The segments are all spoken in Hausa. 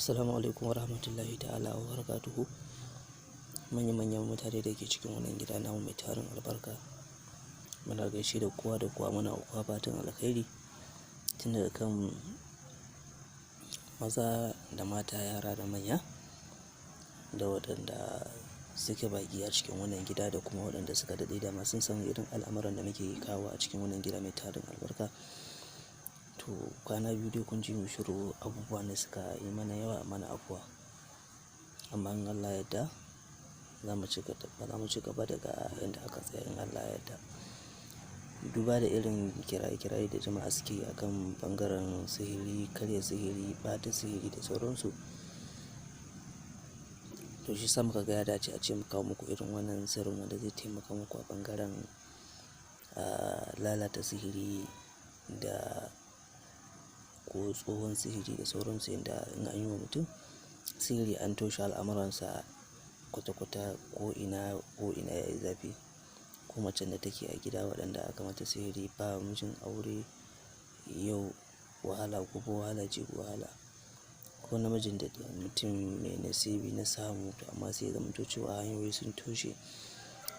Assalamu alaikum warahmatullahi ta'ala wa barakatuhu. Manya-manyan mutane da ke cikin wannan gida namu mai tarin albarka, muna gaishe da kowa da kowa, muna kowa fatan alkhairi, tun daga kan maza da mata, yara da manya, da waɗanda suke baƙi a cikin wannan gida da kuma waɗanda suka daɗe da ma sun san irin al'amuran da muke kawo a cikin wannan gida mai tarin albarka. To kwana biyu dai kun ji mu shiru, abubuwa ne suka yi mana yawa, mana afuwa, amma in Allah ya yarda za mu ci gaba daga inda aka tsaya in Allah ya yarda. Duba da irin kiraye-kiraye da jama'a suke yi akan ɓangaren sihiri, karya sihiri, ɓata sihiri da sauransu, to shi sa muka ga ya dace a ce mu kawo muku irin wannan sirrin wanda zai taimaka muku a ɓangaren lalata sihiri da ko tsohon sihiri da sauransu, yadda in an yi wa mutum sihiri an toshe al'amuransa kwata-kwata, ko ina ya yi zafi. Ko macen da take a gida waɗanda aka mata sihiri, ba mijin aure, yau wahala, gobe wahala, jibi wahala. Ko namijin da mutum mai nasibi na samu, to amma sai ya zamanto cewa hanyoyi sun toshe,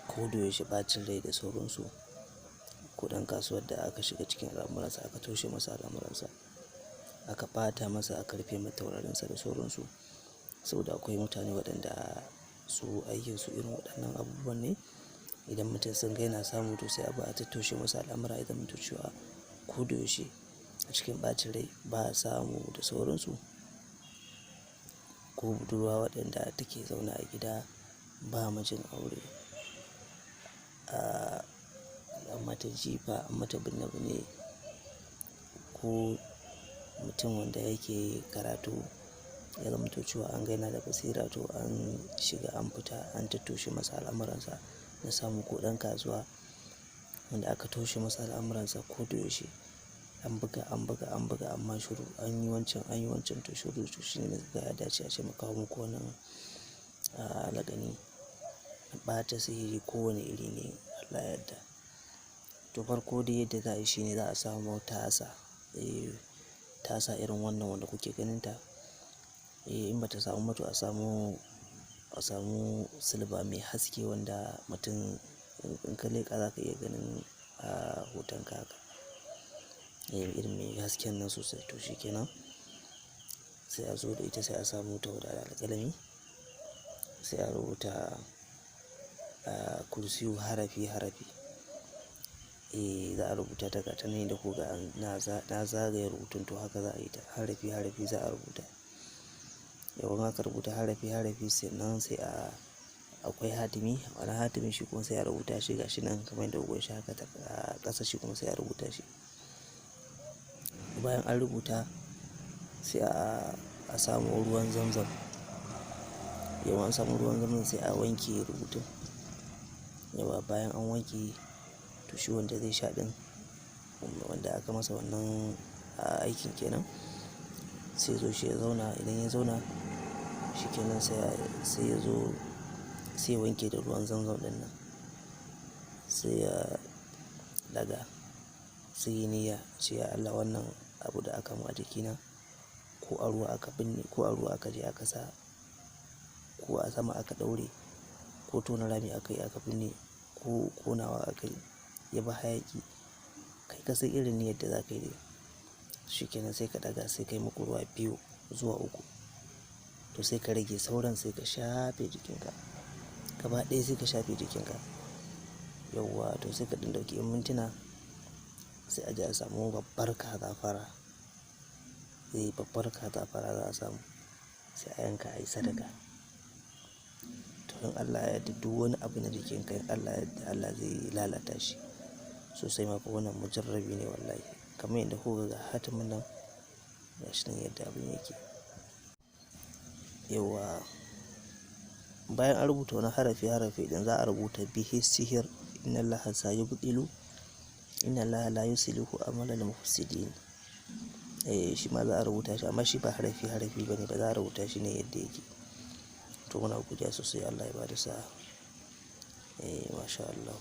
ko da yaushe ɓacin rai da sauransu. Ko ɗan kasuwar da aka shiga cikin al'amuransa, aka toshe masa al'amuransa, aka ɓata masa, aka rufe masa taurarinsa da sauransu. Saboda akwai mutane waɗanda su aikinsu irin waɗannan abubuwan ne. Idan mutum sun ga yana samu, to sai a ba a tattoshe masa al'amura, ya zamanto cewa ko da yaushe a cikin ɓacin rai, ba samu da sauransu. Ko budurwa waɗanda take zaune a gida, ba mijin aure, an mata jifa, an mata binne-binne. Ko mutum wanda yake karatu, ya zamanto cewa an ga yana da basira, to an shiga an fita an tattoshe masa al'amuransa na samu. Ko ɗan kasuwa wanda aka toshe masa al'amuransa, ko da yaushe an buga amma shiru, an yi wancan to shiru. To shi ne ya dace a ce mu kawo muku wannan lagani ɓata sihiri kowane iri ne, Allah ya yarda. To farko dai yadda za a yi shi ne, za a samu tasa irin wannan wanda kuke ganinta. In ba ta samu ba, to a samu silba mai haske wanda mutum in ka leƙa za ka iya ganin hoton ka haka, irin mai hasken nan sosai. To shi kenan, sai a zo da ita, sai a samu tawada da alƙalami, sai a rubuta kursiyu harafi. Za a rubuta ta gata nan da kuka na zagaye rubutun, to haka za a yi ta harafi za a rubuta. Yawan aka rubuta harafi sannan sai akwai hatimi. Wani hatimi shi kuma sai a rubuta shi gashi nan kamar yadda kuka shi haka, a ƙasa shi kuma sai a rubuta shi. Bayan an rubuta, sai a samu ruwan zamzam. Yawan an samu ruwan zamzam, sai a wanke rubutun. Bayan an wanke, to shi wanda zai sha ɗin, wanda aka masa wannan aikin kenan, sai zo shi ya zauna. Idan ya zauna, shi kenan sai ya zo, sai ya wanke da ruwan zamzam ɗin nan, sai ya daga, sai ya niyya, ce ya Allah, wannan abu da aka mun a jikina, ko a ruwa aka binne, ko a ruwa aka je aka sa, ko a sama aka ɗaure, ko tona rami aka yi aka binne, ko ƙonawa aka yi ya ba hayaƙi, kai ka san irin niyyar da za ka yi dai. Shi kenan sai ka ɗaga, sai ka yi muku ruwa 2 zuwa 3. To sai ka rage sauran, sai ka shafe jikinka gaba ɗaya, sai ka shafe jikinka. To sai ka ɗan ɗauki 'yan mintuna, sai a je a samu babbar kaza fara. Babbar kaza fara za a samu, sai a yanka, a yi sadaka. To in Allah ya yarda, duk wani abu na jikinka, in Allah ya yarda, Allah zai lalata shi sosai ma. Ko wannan mujarrabi ne wallahi, kamar yadda kuka ga hatimin nan, gashi nan yadda abin yake. Bayan an rubuta wani harafi idan za a rubuta bihi sihir, inna Allaha sayubtilu, inna Allaha la yuslihu amalal mufsidin. Shi ma za a rubuta shi, amma shi ba harafi bane, ba za a rubuta shi ne yadda yake. To muna godiya sosai, Allah ya bada sa'a. Masha Allah.